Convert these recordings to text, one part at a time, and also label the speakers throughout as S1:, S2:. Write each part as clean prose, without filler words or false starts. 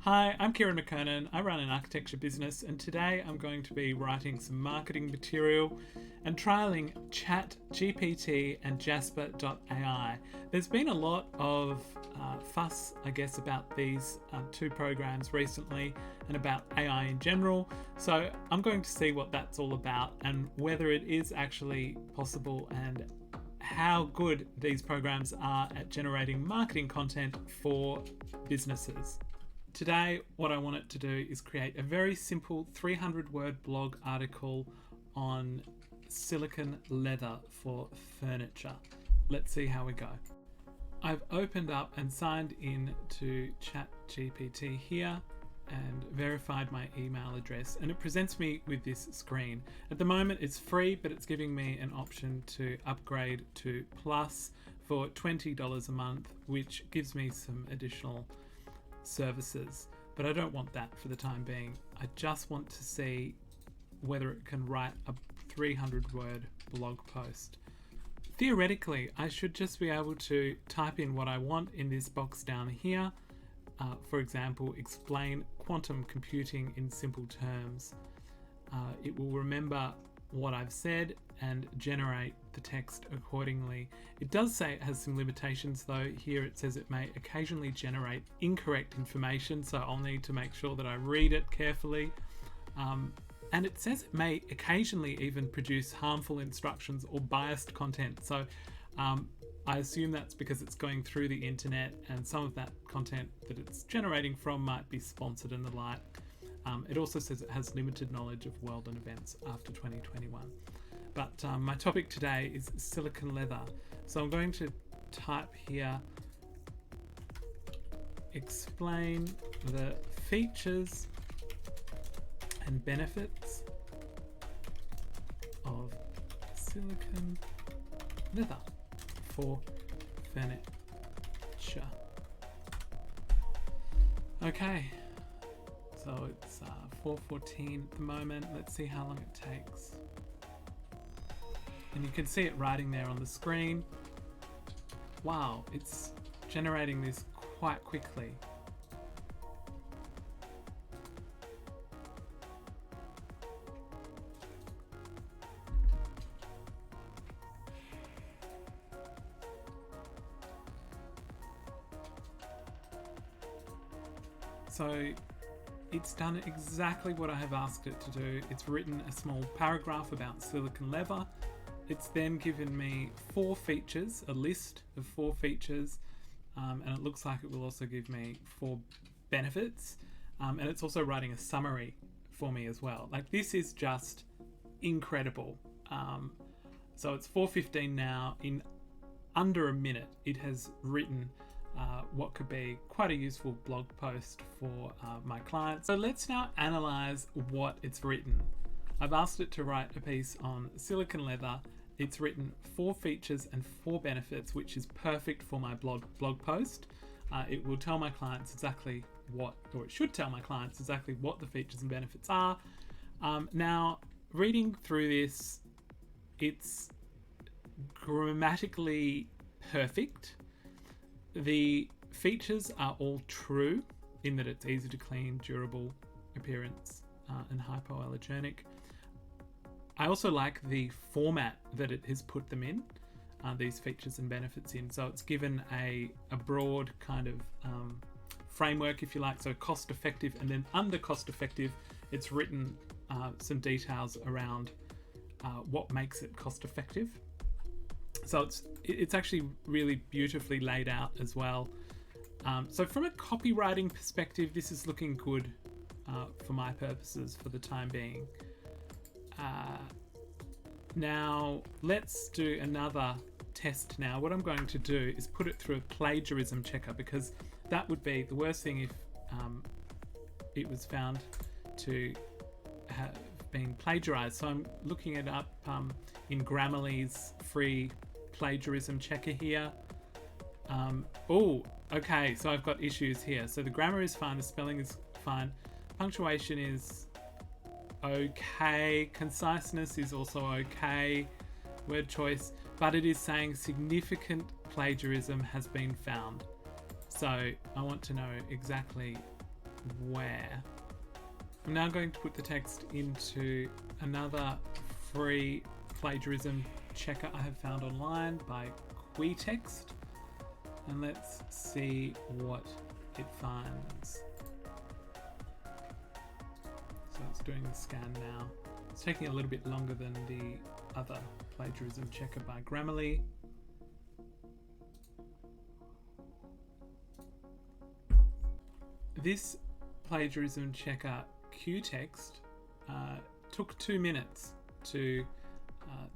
S1: Hi, I'm Kieran McKernan. I run an architecture business, and today I'm going to be writing some marketing material and trialing ChatGPT and Jasper AI. There's been a lot of fuss, I guess, about these two programs recently and about AI in general. So I'm going to see what that's all about and whether it is actually possible and how good these programs are at generating marketing content for businesses. Today, what I wanted to do is create a very simple 300-word blog article on silicone leather for furniture. Let's see how we go. I've opened up and signed in to ChatGPT here and verified my email address, and it presents me with this screen. At the moment it's free, but it's giving me an option to upgrade to Plus for $20 a month, which gives me some additional services, but I don't want that for the time being. I just want to see whether it can write a 300-word blog post. Theoretically, I should just be able to type in what I want in this box down here. For example, explain quantum computing in simple terms. It will remember what I've said and generate the text accordingly. It does say it has some limitations though. Here it says it may occasionally generate incorrect information, so I'll need to make sure that I read it carefully. And it says it may occasionally even produce harmful instructions or biased content. So I assume that's because it's going through the internet and some of that content that it's generating from might be sponsored and the like. It also says it has limited knowledge of world and events after 2021. But my topic today is silicone leather. So I'm going to type here, explain the features and benefits of silicone leather for furniture. Okay. So it's 4:14 at the moment. Let's see how long it takes. And you can see it writing there on the screen. Wow, it's generating this quite quickly. So it's done exactly what I have asked it to do. It's written a small paragraph about silicone leather. It's then given me 4 features, a list of 4 features, and it looks like it will also give me 4 benefits. And it's also writing a summary for me as well. Like, this is just incredible. So it's 4:15 now. In under a minute, it has written what could be quite a useful blog post for my clients. So let's now analyze what it's written. I've asked it to write a piece on silicone leather. It's written 4 features and 4 benefits, which is perfect for my blog post. It will tell my clients exactly what, or it should tell my clients exactly what the features and benefits are. Now, reading through this, it's grammatically perfect. The features are all true in that it's easy to clean, durable appearance, and hypoallergenic. I also like the format that it has put them in, these features and benefits in. So it's given a broad kind of framework, if you like, so cost effective, and then under cost effective, it's written some details around what makes it cost effective. So it's actually really beautifully laid out as well. So from a copywriting perspective, this is looking good for my purposes for the time being. Now let's do another test now. What I'm going to do is put it through a plagiarism checker, because that would be the worst thing if it was found to have been plagiarized. So I'm looking it up in Grammarly's free plagiarism checker here. Okay, so I've got issues here. So the grammar is fine, the spelling is fine, punctuation is okay, conciseness is also okay, word choice, but it is saying significant plagiarism has been found. So I want to know exactly where. I'm now going to put the text into another free plagiarism checker I have found online by AkiiStudio, and let's see what it finds. So it's doing the scan now. It's taking a little bit longer than the other plagiarism checker by Grammarly. This plagiarism checker QText took 2 minutes to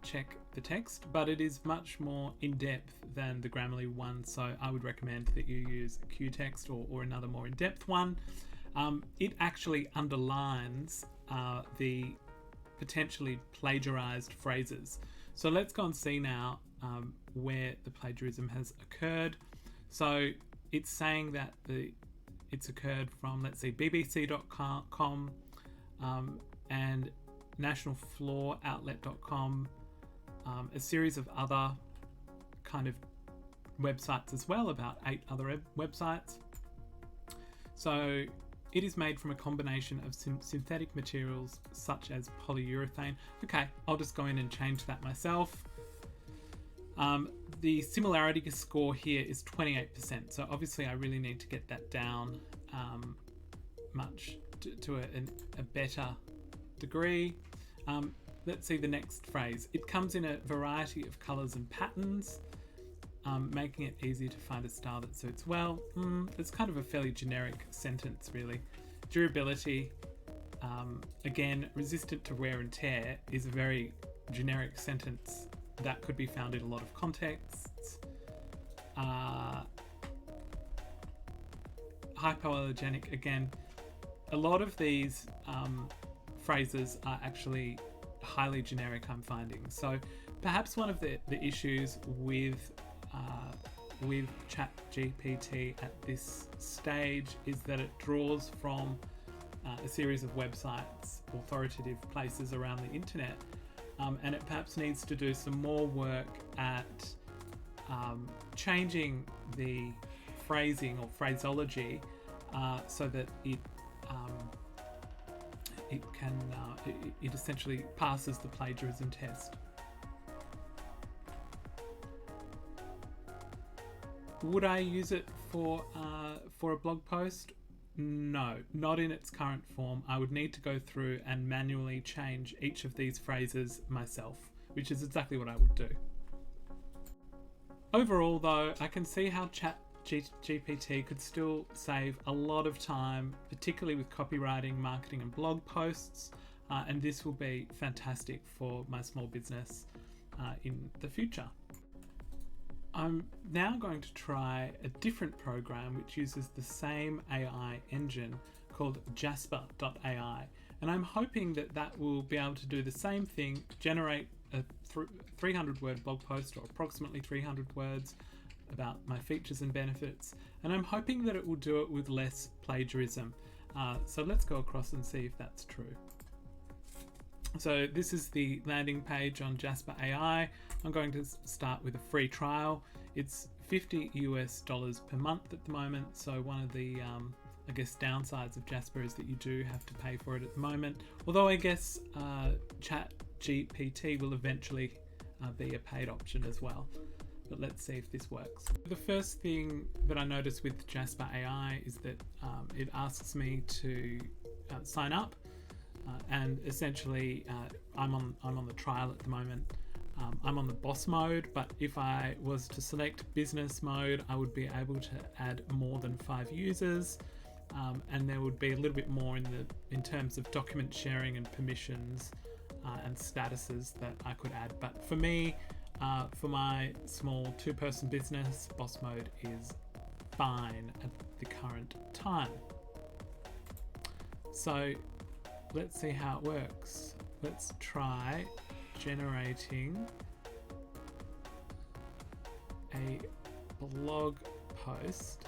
S1: check the text, but it is much more in-depth than the Grammarly one, so I would recommend that you use QText or another more in-depth one. It actually underlines the potentially plagiarized phrases. So let's go and see now where the plagiarism has occurred. So it's saying that it's occurred from, let's see, bbc.com and nationalflooroutlets.com, a series of other kind of websites as well, about 8 other websites. So it is made from a combination of synthetic materials such as polyurethane. Okay, I'll just go in and change that myself. The similarity score here is 28%, so obviously I really need to get that down much to a better degree. Let's see the next phrase. It comes in a variety of colours and patterns, making it easy to find a style that suits well. It's kind of a fairly generic sentence, really. Durability, again, resistant to wear and tear, is a very generic sentence that could be found in a lot of contexts. Hypoallergenic, again, a lot of these phrases are actually highly generic, I'm finding. So perhaps one of the issues with ChatGPT at this stage is that it draws from a series of websites, authoritative places around the internet, and it perhaps needs to do some more work at changing the phrasing or phraseology so that it essentially passes the plagiarism test. Would I use it for a blog post? No, not in its current form. I would need to go through and manually change each of these phrases myself, which is exactly what I would do. Overall though, I can see how ChatGPT could still save a lot of time, particularly with copywriting, marketing and blog posts, and this will be fantastic for my small business in the future. I'm now going to try a different program which uses the same AI engine called Jasper.ai, and I'm hoping that will be able to do the same thing, generate a 300 word blog post, or approximately 300 words, about my features and benefits, and I'm hoping that it will do it with less plagiarism. So let's go across and see if that's true. So this is the landing page on Jasper AI. I'm going to start with a free trial. It's $50 per month at the moment. So one of the, I guess, downsides of Jasper is that you do have to pay for it at the moment. Although I guess ChatGPT will eventually be a paid option as well. But let's see if this works. The first thing that I noticed with Jasper AI is that it asks me to sign up. And essentially, I'm on the trial at the moment. I'm on the boss mode, but if I was to select business mode, I would be able to add more than 5 users, and there would be a little bit more in terms of document sharing and permissions and statuses that I could add. But for me, for my small 2-person business, boss mode is fine at the current time. So let's see how it works. Let's try generating a blog post.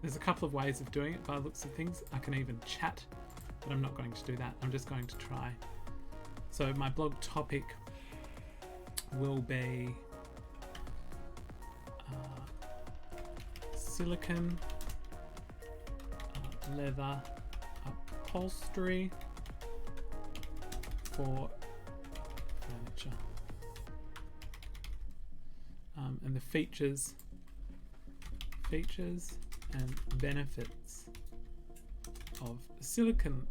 S1: There's a couple of ways of doing it by the looks of things. I can even chat, but I'm not going to do that. I'm just going to try. So my blog topic will be silicon leather upholstery for furniture. And the features and benefits of silicone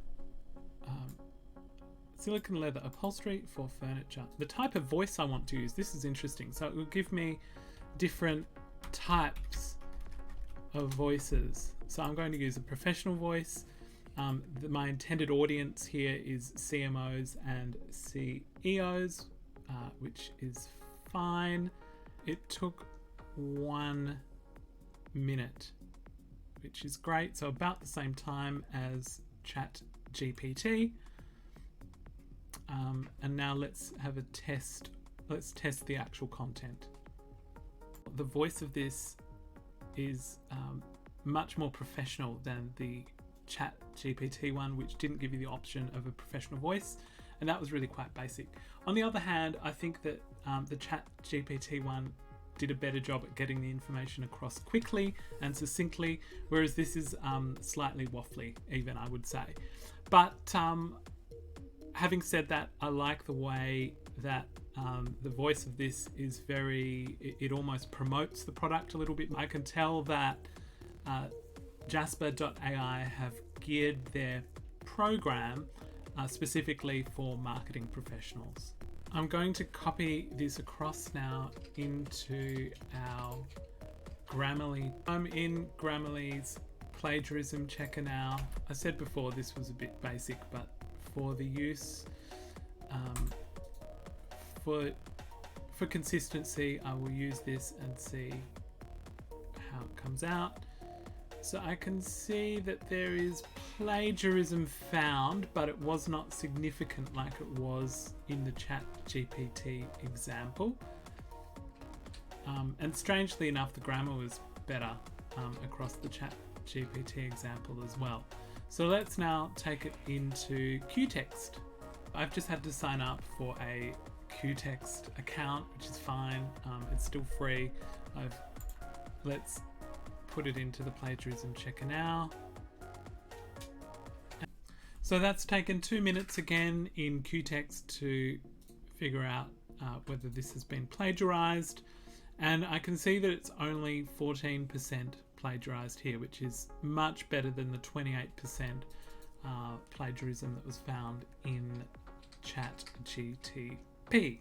S1: leather upholstery for furniture. The type of voice I want to use, this is interesting. So it will give me different types of voices. So I'm going to use a professional voice. My intended audience here is CMOs and CEOs, which is fine. It took 1 minute, which is great. So about the same time as ChatGPT. And now let's have a test. Let's test the actual content. The voice of this is much more professional than the ChatGPT one, which didn't give you the option of a professional voice, and that was really quite basic. On the other hand, I think that the ChatGPT one did a better job at getting the information across quickly and succinctly, whereas this is slightly waffly, even, I would say. But having said that, I like the way that the voice of this is it almost promotes the product a little bit. I can tell that Jasper.ai have geared their program specifically for marketing professionals. I'm going to copy this across now into our Grammarly. I'm in Grammarly's plagiarism checker now. I said before this was a bit basic, but for the use, for consistency, I will use this and see how it comes out. So I can see that there is plagiarism found, but it was not significant like it was in the ChatGPT example. And strangely enough, the grammar was better across the ChatGPT example as well. So let's now take it into Qtext. I've just had to sign up for a Qtext account, which is fine. It's still free. Let's put it into the plagiarism checker now. So that's taken 2 minutes again in Qtext to figure out whether this has been plagiarized. And I can see that it's only 14% plagiarized here, which is much better than the 28% plagiarism that was found in ChatGPT.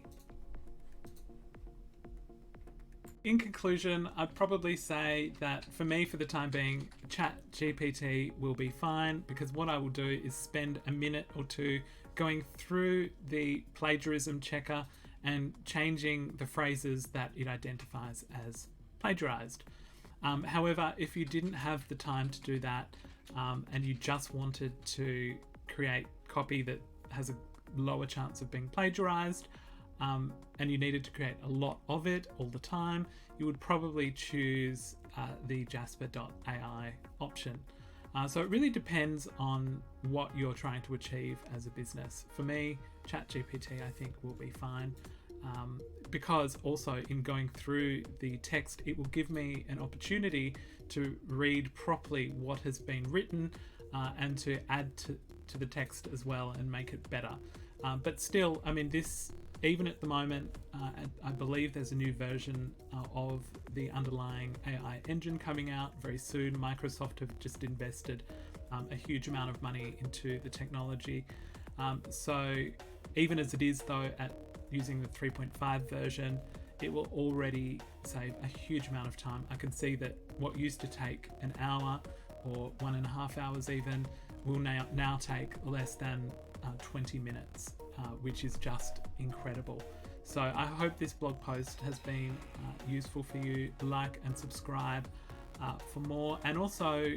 S1: In conclusion, I'd probably say that for me, for the time being, ChatGPT will be fine, because what I will do is spend a minute or two going through the plagiarism checker and changing the phrases that it identifies as plagiarized. However, if you didn't have the time to do that and you just wanted to create copy that has a lower chance of being plagiarized, and you needed to create a lot of it all the time, you would probably choose the Jasper.ai option. So it really depends on what you're trying to achieve as a business. For me, ChatGPT I think will be fine, because also in going through the text, it will give me an opportunity to read properly what has been written and to add to the text as well and make it better. But still, I mean, this, even at the moment, I believe there's a new version of the underlying AI engine coming out very soon. Microsoft have just invested a huge amount of money into the technology. So even as it is though, at using the 3.5 version, it will already save a huge amount of time. I can see that what used to take an hour or 1.5 hours even will now take less than 20 minutes, which is just incredible. So I hope this blog post has been useful for you. Like and subscribe for more, and also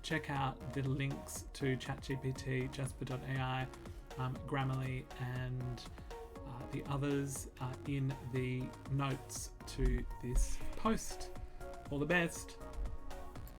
S1: check out the links to ChatGPT, Jasper.ai, Grammarly, and the others in the notes to this post. All the best.